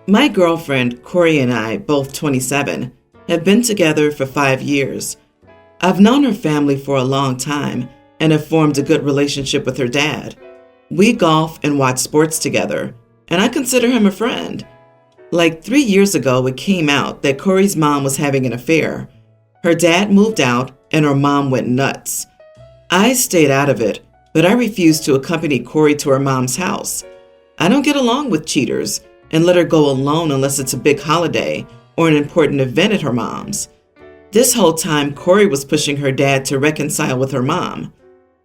My girlfriend, Corey, and I, both 27, have been together for 5 years. I've known her family for a long time and have formed a good relationship with her dad. We golf and watch sports together, and I consider him a friend. Like 3 years ago, it came out that Corey's mom was having an affair. Her dad moved out, and her mom went nuts. I stayed out of it, but I refused to accompany Corey to her mom's house. I don't get along with cheaters and let her go alone unless it's a big holiday or an important event at her mom's. This whole time, Corey was pushing her dad to reconcile with her mom.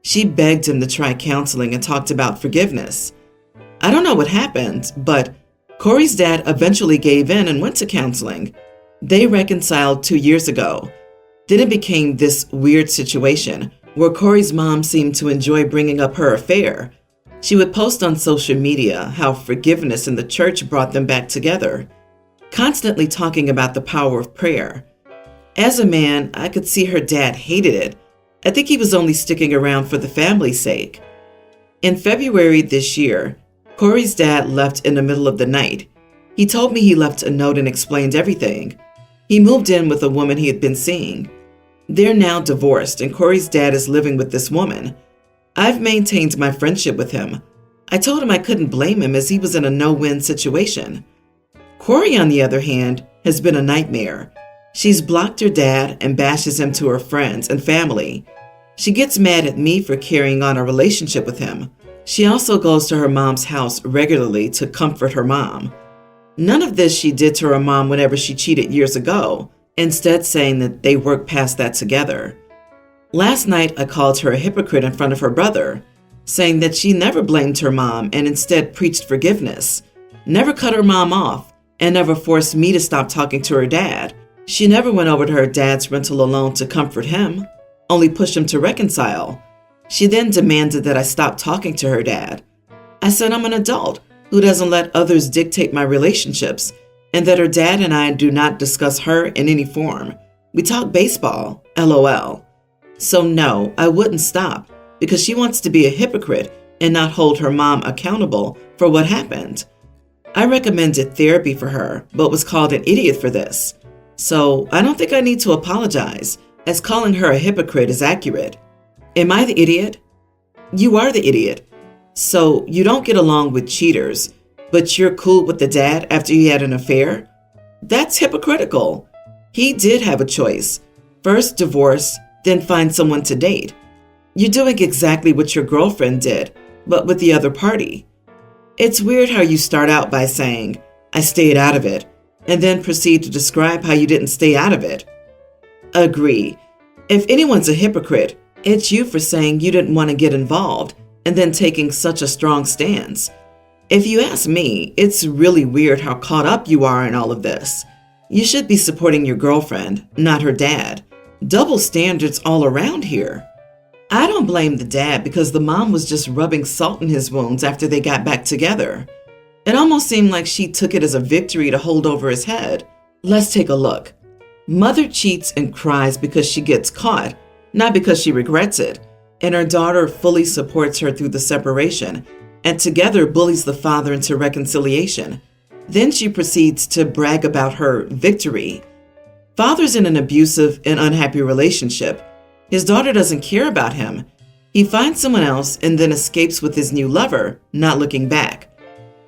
She begged him to try counseling and talked about forgiveness. I don't know what happened, but Corey's dad eventually gave in and went to counseling. They reconciled 2 years ago. Then it became this weird situation where Corey's mom seemed to enjoy bringing up her affair. She would post on social media how forgiveness in the church brought them back together, constantly talking about the power of prayer. As a man, I could see her dad hated it. I think he was only sticking around for the family's sake. In February this year, Corey's dad left in the middle of the night. He told me he left a note and explained everything. He moved in with a woman he had been seeing. They're now divorced, and Corey's dad is living with this woman. I've maintained my friendship with him. I told him I couldn't blame him as he was in a no-win situation. Corey, on the other hand, has been a nightmare. She's blocked her dad and bashes him to her friends and family. She gets mad at me for carrying on a relationship with him. She also goes to her mom's house regularly to comfort her mom. None of this she did to her mom whenever she cheated years ago, instead saying that they worked past that together. Last night, I called her a hypocrite in front of her brother, saying that she never blamed her mom and instead preached forgiveness, never cut her mom off, and never forced me to stop talking to her dad. She never went over to her dad's rental alone to comfort him, only pushed him to reconcile. She then demanded that I stop talking to her dad. I said I'm an adult who doesn't let others dictate my relationships, and that her dad and I do not discuss her in any form. We talk baseball, LOL. So no, I wouldn't stop, because she wants to be a hypocrite and not hold her mom accountable for what happened. I recommended therapy for her, but was called an idiot for this. So I don't think I need to apologize, as calling her a hypocrite is accurate. Am I the idiot? You are the idiot. So you don't get along with cheaters, but you're cool with the dad after he had an affair? That's hypocritical. He did have a choice. First divorce, then find someone to date. You're doing exactly what your girlfriend did, but with the other party. It's weird how you start out by saying, I stayed out of it, and then proceed to describe how you didn't stay out of it. Agree. If anyone's a hypocrite, it's you for saying you didn't want to get involved and then taking such a strong stance. If you ask me, it's really weird how caught up you are in all of this. You should be supporting your girlfriend, not her dad. Double standards all around here. I don't blame the dad because the mom was just rubbing salt in his wounds after they got back together. It almost seemed like she took it as a victory to hold over his head. Let's take a look. Mother cheats and cries because she gets caught, not because she regrets it, and her daughter fully supports her through the separation, and together bullies the father into reconciliation. Then she proceeds to brag about her victory. Father's in an abusive and unhappy relationship. His daughter doesn't care about him. He finds someone else and then escapes with his new lover, not looking back.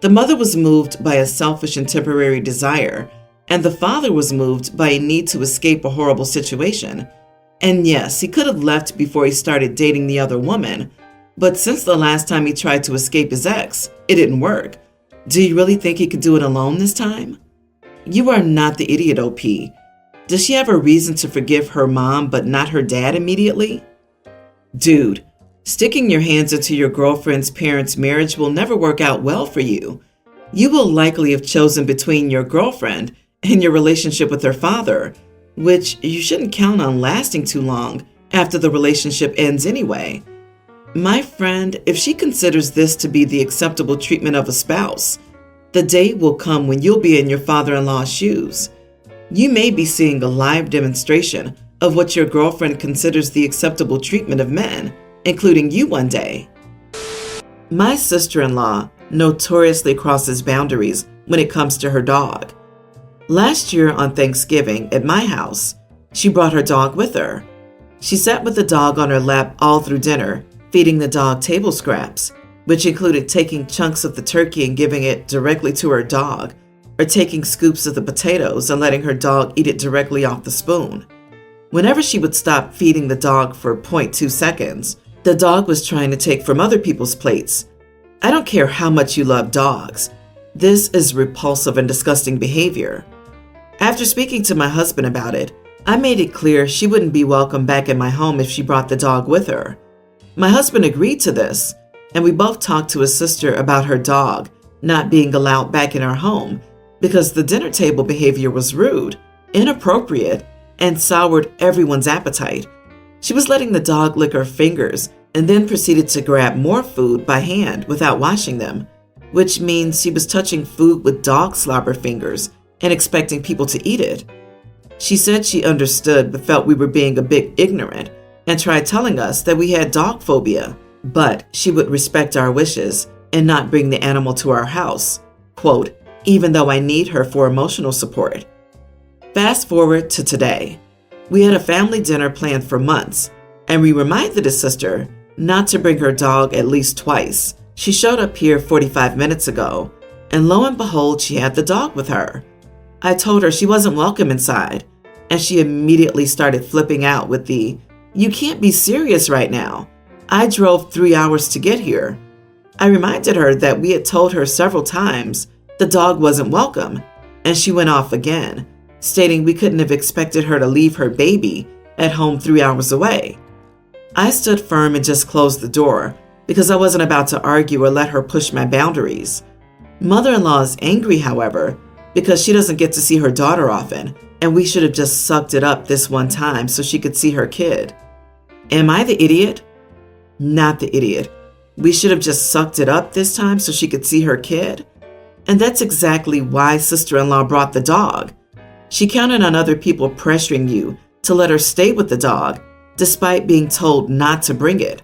The mother was moved by a selfish and temporary desire, and the father was moved by a need to escape a horrible situation. And yes, he could have left before he started dating the other woman, but since the last time he tried to escape his ex, it didn't work. Do you really think he could do it alone this time? You are not the idiot, OP. Does she have a reason to forgive her mom but not her dad immediately? Dude, sticking your hands into your girlfriend's parents' marriage will never work out well for you. You will likely have chosen between your girlfriend and your relationship with her father, which you shouldn't count on lasting too long after the relationship ends anyway. My friend, if she considers this to be the acceptable treatment of a spouse, the day will come when you'll be in your father-in-law's shoes. You may be seeing a live demonstration of what your girlfriend considers the acceptable treatment of men, including you one day. My sister-in-law notoriously crosses boundaries when it comes to her dog. Last year on Thanksgiving at my house, she brought her dog with her. She sat with the dog on her lap all through dinner, feeding the dog table scraps, which included taking chunks of the turkey and giving it directly to her dog, or taking scoops of the potatoes and letting her dog eat it directly off the spoon. Whenever she would stop feeding the dog for 0.2 seconds, the dog was trying to take from other people's plates. I don't care how much you love dogs. This is repulsive and disgusting behavior. After speaking to my husband about it, I made it clear she wouldn't be welcome back in my home if she brought the dog with her. My husband agreed to this, and we both talked to his sister about her dog not being allowed back in our home because the dinner table behavior was rude, inappropriate, and soured everyone's appetite. She was letting the dog lick her fingers and then proceeded to grab more food by hand without washing them, which means she was touching food with dog slobber fingers and expecting people to eat it. She said she understood but felt we were being a bit ignorant and tried telling us that we had dog phobia, but she would respect our wishes and not bring the animal to our house, quote, even though I need her for emotional support. Fast forward to today. We had a family dinner planned for months, and we reminded his sister not to bring her dog at least twice. She showed up here 45 minutes ago, and lo and behold, she had the dog with her. I told her she wasn't welcome inside, and she immediately started flipping out with the, "You can't be serious right now. I drove 3 hours to get here." I reminded her that we had told her several times the dog wasn't welcome, and she went off again, stating we couldn't have expected her to leave her baby at home 3 hours away. I stood firm and just closed the door because I wasn't about to argue or let her push my boundaries. Mother-in-law is angry, however, because she doesn't get to see her daughter often, and we should have just sucked it up this one time so she could see her kid. Am I the idiot? Not the idiot. We should have just sucked it up this time so she could see her kid? And that's exactly why sister-in-law brought the dog. She counted on other people pressuring you to let her stay with the dog, despite being told not to bring it.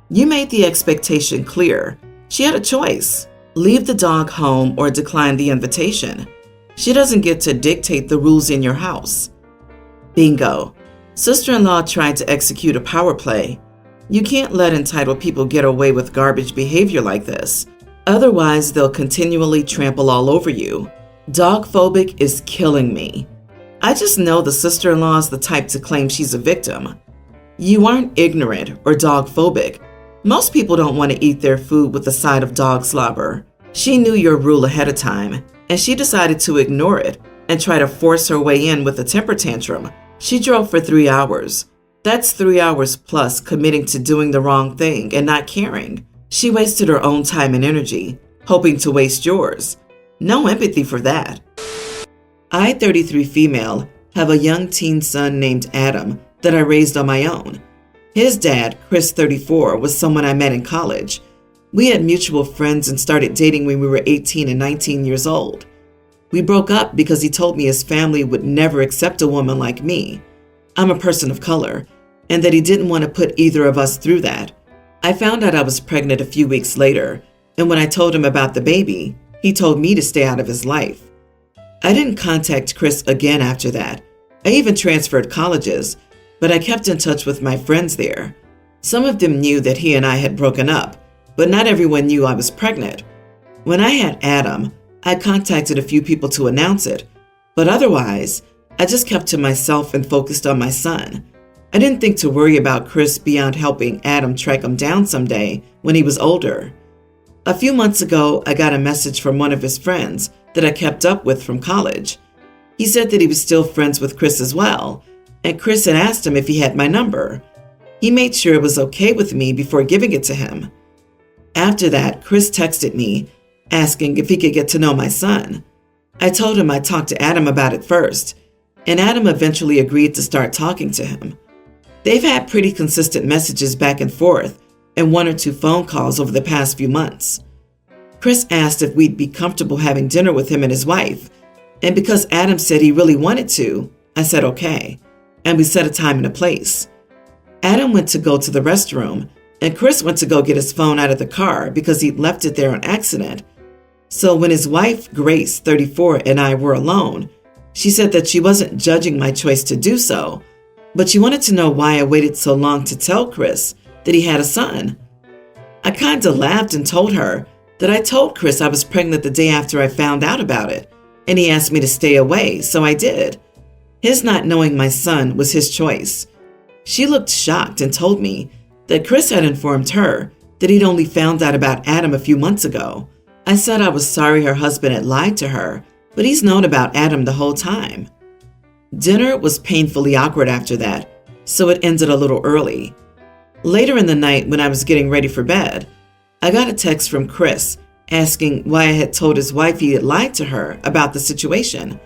You made the expectation clear. She had a choice. Leave the dog home or decline the invitation. She doesn't get to dictate the rules in your house. Bingo. Sister-in-law tried to execute a power play. You can't let entitled people get away with garbage behavior like this. Otherwise, they'll continually trample all over you. Dog phobic is killing me. I just know the sister-in-law is the type to claim she's a victim. You aren't ignorant or dog phobic. Most people don't want to eat their food with a side of dog slobber. She knew your rule ahead of time, and she decided to ignore it and try to force her way in with a temper tantrum. She drove for 3 hours. That's 3 hours plus committing to doing the wrong thing and not caring. She wasted her own time and energy, hoping to waste yours. No empathy for that. I, 33 female, have a young teen son named Adam that I raised on my own. His dad, Chris, 34, was someone I met in college. We had mutual friends and started dating when we were 18 and 19 years old. We broke up because he told me his family would never accept a woman like me. I'm a person of color, and that he didn't want to put either of us through that. I found out I was pregnant a few weeks later, and when I told him about the baby, he told me to stay out of his life. I didn't contact Chris again after that. I even transferred colleges, but I kept in touch with my friends there. Some of them knew that he and I had broken up, but not everyone knew I was pregnant. When I had Adam, I contacted a few people to announce it, but otherwise, I just kept to myself and focused on my son. I didn't think to worry about Chris beyond helping Adam track him down someday when he was older. A few months ago, I got a message from one of his friends that I kept up with from college. He said that he was still friends with Chris as well, and Chris had asked him if he had my number. He made sure it was okay with me before giving it to him. After that, Chris texted me, asking if he could get to know my son. I told him I'd talk to Adam about it first, and Adam eventually agreed to start talking to him. They've had pretty consistent messages back and forth and 1 or 2 phone calls over the past few months. Chris asked if we'd be comfortable having dinner with him and his wife, and because Adam said he really wanted to, I said okay, and we set a time and a place. Adam went to go to the restroom, and Chris went to go get his phone out of the car because he'd left it there on accident. So when his wife, Grace, 34, and I were alone, she said that she wasn't judging my choice to do so, but she wanted to know why I waited so long to tell Chris that he had a son. I kinda laughed and told her that I told Chris I was pregnant the day after I found out about it, and he asked me to stay away, so I did. His not knowing my son was his choice. She looked shocked and told me that Chris had informed her that he'd only found out about Adam a few months ago. I said I was sorry her husband had lied to her, but he's known about Adam the whole time. Dinner was painfully awkward after that, so it ended a little early. Later in the night, when I was getting ready for bed, I got a text from Chris asking why I had told his wife he had lied to her about the situation.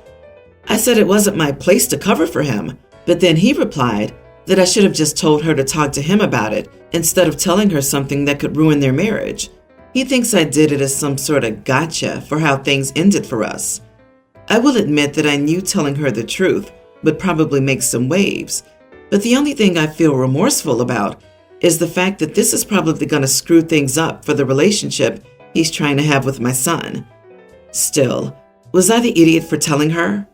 I said it wasn't my place to cover for him, but then he replied that I should have just told her to talk to him about it instead of telling her something that could ruin their marriage. He thinks I did it as some sort of gotcha for how things ended for us. I will admit that I knew telling her the truth would probably make some waves, but the only thing I feel remorseful about is the fact that this is probably going to screw things up for the relationship he's trying to have with my son. Still, was I the idiot for telling her?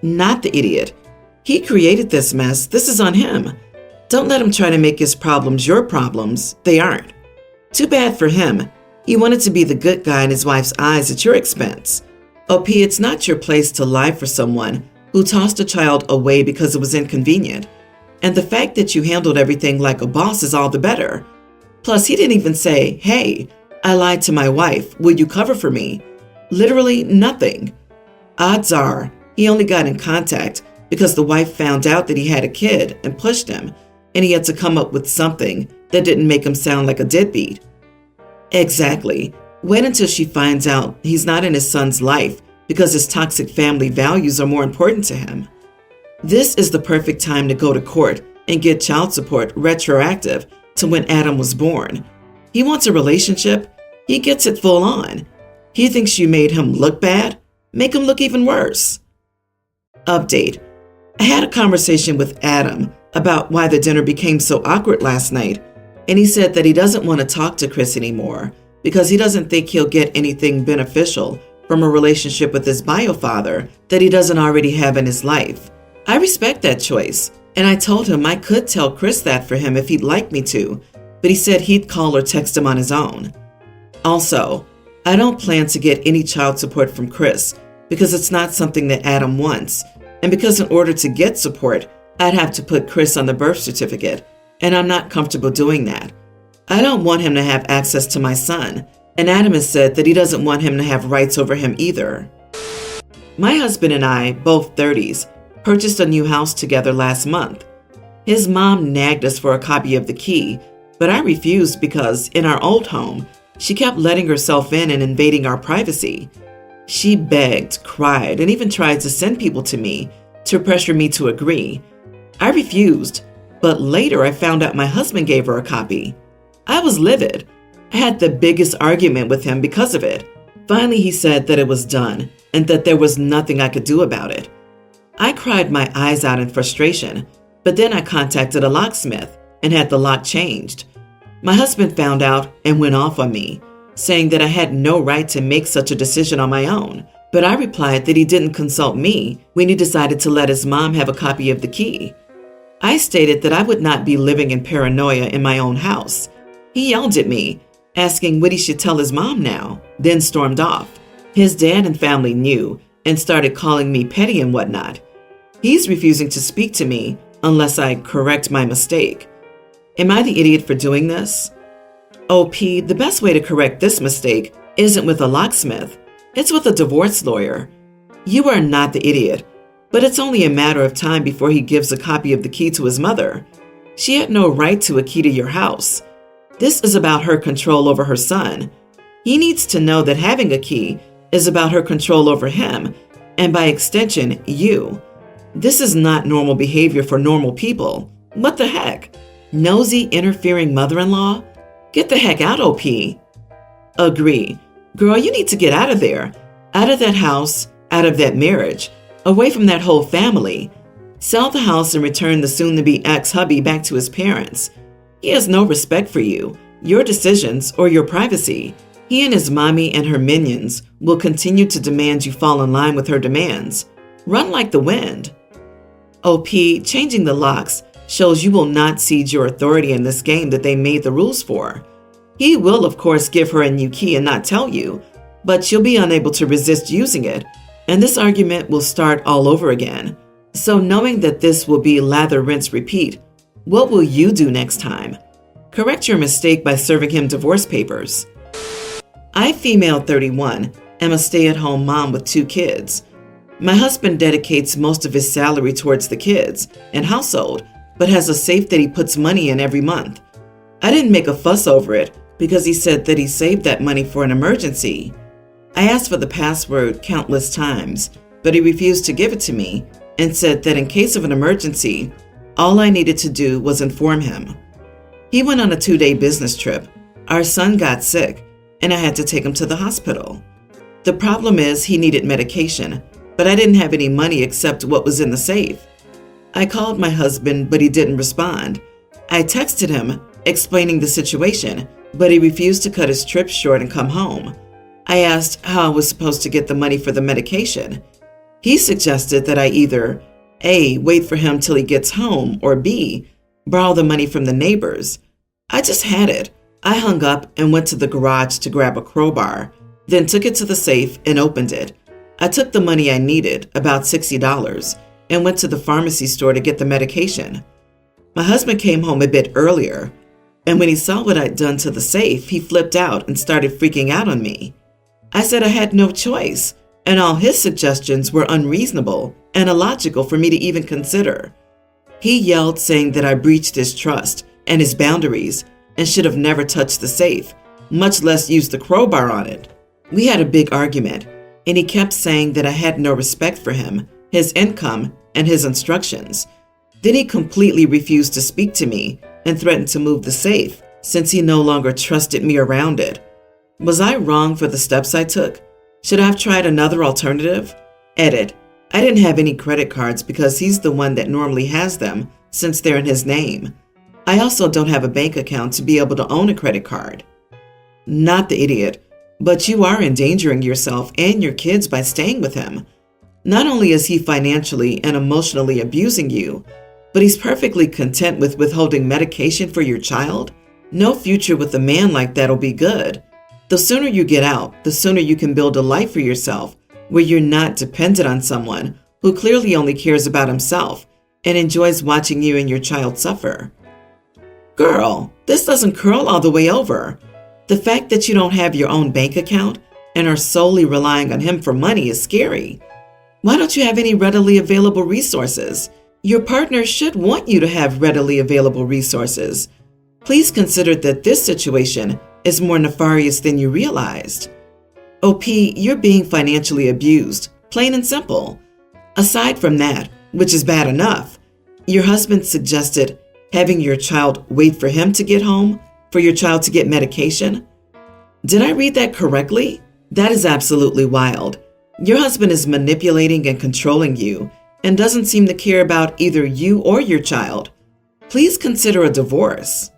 Not the idiot. He created this mess. This is on him. Don't let him try to make his problems your problems. They aren't. Too bad for him. He wanted to be the good guy in his wife's eyes at your expense. OP, it's not your place to lie for someone who tossed a child away because it was inconvenient. And the fact that you handled everything like a boss is all the better. Plus, he didn't even say, "Hey, I lied to my wife. Will you cover for me?" Literally nothing. Odds are he only got in contact because the wife found out that he had a kid and pushed him, and he had to come up with something that didn't make him sound like a deadbeat. Exactly. Wait until she finds out he's not in his son's life because his toxic family values are more important to him. This is the perfect time to go to court and get child support retroactive to when Adam was born. He wants a relationship. He gets it full on. He thinks you made him look bad. Make him look even worse. Update. I had a conversation with Adam about why the dinner became so awkward last night, and he said that he doesn't want to talk to Chris anymore because he doesn't think he'll get anything beneficial from a relationship with his bio father that he doesn't already have in his life. I respect that choice, and I told him I could tell Chris that for him if he'd like me to, but he said he'd call or text him on his own. Also, I don't plan to get any child support from Chris because it's not something that Adam wants, and because in order to get support, I'd have to put Chris on the birth certificate, and I'm not comfortable doing that. I don't want him to have access to my son, and Adam has said that he doesn't want him to have rights over him either. My husband and I, both 30s, purchased a new house together last month. His mom nagged us for a copy of the key, but I refused because, in our old home, she kept letting herself in and invading our privacy. She begged, cried, and even tried to send people to me to pressure me to agree. I refused, but later I found out my husband gave her a copy. I was livid. I had the biggest argument with him because of it. Finally, he said that it was done and that there was nothing I could do about it. I cried my eyes out in frustration, but then I contacted a locksmith and had the lock changed. My husband found out and went off on me, saying that I had no right to make such a decision on my own, but I replied that he didn't consult me when he decided to let his mom have a copy of the key. I stated that I would not be living in paranoia in my own house. He yelled at me, asking what he should tell his mom now, then stormed off. His dad and family knew and started calling me petty and whatnot. He's refusing to speak to me unless I correct my mistake. Am I the idiot for doing this? OP, the best way to correct this mistake isn't with a locksmith. It's with a divorce lawyer. You are not the idiot, but it's only a matter of time before he gives a copy of the key to his mother. She had no right to a key to your house. This is about her control over her son. He needs to know that having a key is about her control over him, and by extension, you. This is not normal behavior for normal people. What the heck? Nosy, interfering mother-in-law? Get the heck out, OP. Agree. Girl, you need to get out of there. Out of that house, out of that marriage, away from that whole family. Sell the house and return the soon-to-be ex-hubby back to his parents. He has no respect for you, your decisions, or your privacy. He and his mommy and her minions will continue to demand you fall in line with her demands. Run like the wind. OP, changing the locks shows you will not cede your authority in this game that they made the rules for. He will, of course, give her a new key and not tell you, but she'll be unable to resist using it, and this argument will start all over again. So knowing that this will be lather, rinse, repeat, what will you do next time? Correct your mistake by serving him divorce papers. I, female 31, am a stay-at-home mom with 2 kids. My husband dedicates most of his salary towards the kids and household, but has a safe that he puts money in every month. I didn't make a fuss over it because he said that he saved that money for an emergency. I asked for the password countless times, but he refused to give it to me and said that in case of an emergency, all I needed to do was inform him. He went on a 2-day business trip. Our son got sick, and I had to take him to the hospital. The problem is he needed medication, but I didn't have any money except what was in the safe. I called my husband, but he didn't respond. I texted him, explaining the situation, but he refused to cut his trip short and come home. I asked how I was supposed to get the money for the medication. He suggested that I either A, wait for him till he gets home, or B, borrow the money from the neighbors. I just had it. I hung up and went to the garage to grab a crowbar, then took it to the safe and opened it. I took the money I needed, about $60, and went to the pharmacy store to get the medication. My husband came home a bit earlier, and when he saw what I'd done to the safe, he flipped out and started freaking out on me. I said I had no choice, and all his suggestions were unreasonable and illogical for me to even consider. He yelled, saying that I breached his trust and his boundaries and should have never touched the safe, much less used the crowbar on it. We had a big argument, and he kept saying that I had no respect for him, his income, and his instructions. Then he completely refused to speak to me and threatened to move the safe since he no longer trusted me around it. Was I wrong for the steps I took? Should I have tried another alternative? Edit. I didn't have any credit cards because he's the one that normally has them since they're in his name. I also don't have a bank account to be able to own a credit card. Not the idiot, but you are endangering yourself and your kids by staying with him. Not only is he financially and emotionally abusing you, but he's perfectly content with withholding medication for your child. No future with a man like that'll be good. The sooner you get out, the sooner you can build a life for yourself where you're not dependent on someone who clearly only cares about himself and enjoys watching you and your child suffer. Girl, this doesn't curl all the way over. The fact that you don't have your own bank account and are solely relying on him for money is scary. Why don't you have any readily available resources? Your partner should want you to have readily available resources. Please consider that this situation is more nefarious than you realized. OP, you're being financially abused, plain and simple. Aside from that, which is bad enough, your husband suggested having your child wait for him to get home for your child to get medication. Did I read that correctly? That is absolutely wild. Your husband is manipulating and controlling you and doesn't seem to care about either you or your child. Please consider a divorce.